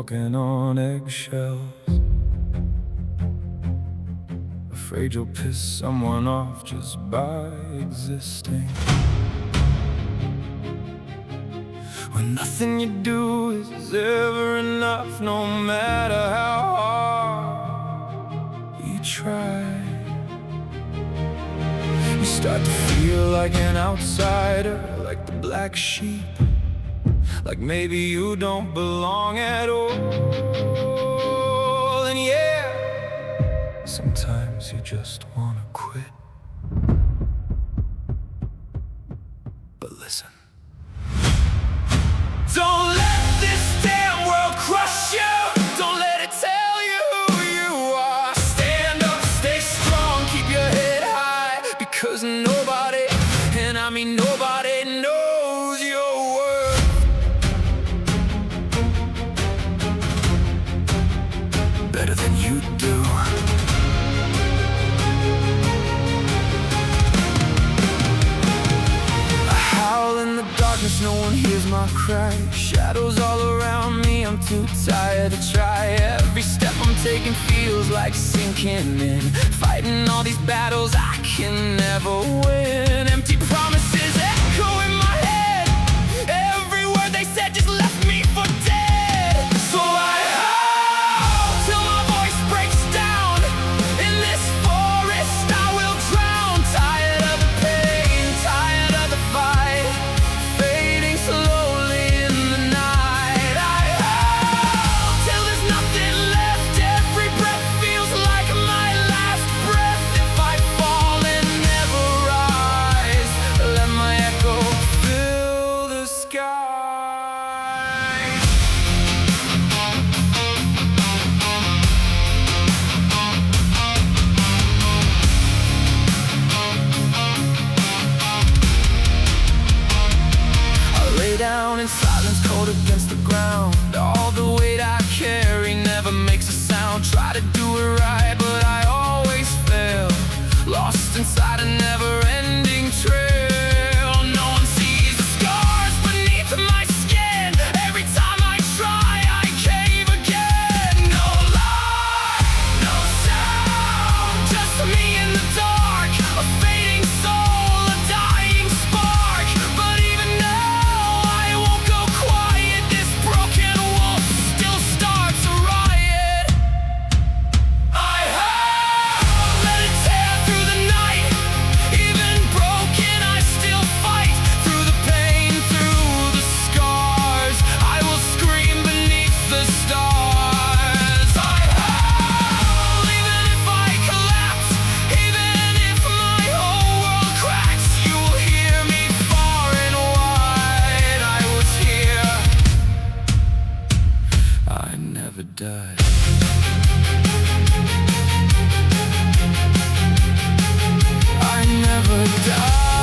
walking on eggshells, afraid you'll piss someone off just by existing. When nothing you do is ever enough, no matter how hard you try. You start to feel like an outsider, like the black sheep, like maybe you don't belong at all. And yeah, sometimes you just wanna quit. But listen, don't let this damn world crush you. Don't let it tell you who you are. Stand up, stay strong, keep your head high, because nobody, and I mean nobody, knows your worth better than you do. I howl in the darkness, no one hears my cry. Shadows all around me, I'm too tired to try. Every step I'm taking feels like sinking in, fighting all these battles I can never win. Empty promises echo in my head, every word they said just left me for dead. So I howl till my voice breaks down. In this forest I will drown. Tired of the pain, tired of the fight, fading slowly in the night. I howl till there's nothing left. Every breath feels like my last breath. If I fall and never rise, let my echo fill the sky. I lay down in silence, cold against the ground. All the weight I carry never makes a sound. Try to do it right, but I always fail, lost inside a never-ending trail. No one sees the scars beneath my skin. Every time I try, I cave again. No light, no sound, just me in the dark, a fading soul, a dying spark. But even now I won't go quiet. This broken wolf still starts a riot. I howl, let it tear through the night. Even broken, I still fight. Through the pain, through the scars, I will scream beneath the stars. I howl, even if I collapse, even if my whole world cracks, you will hear me far and wide. I was here, I never died. I never died.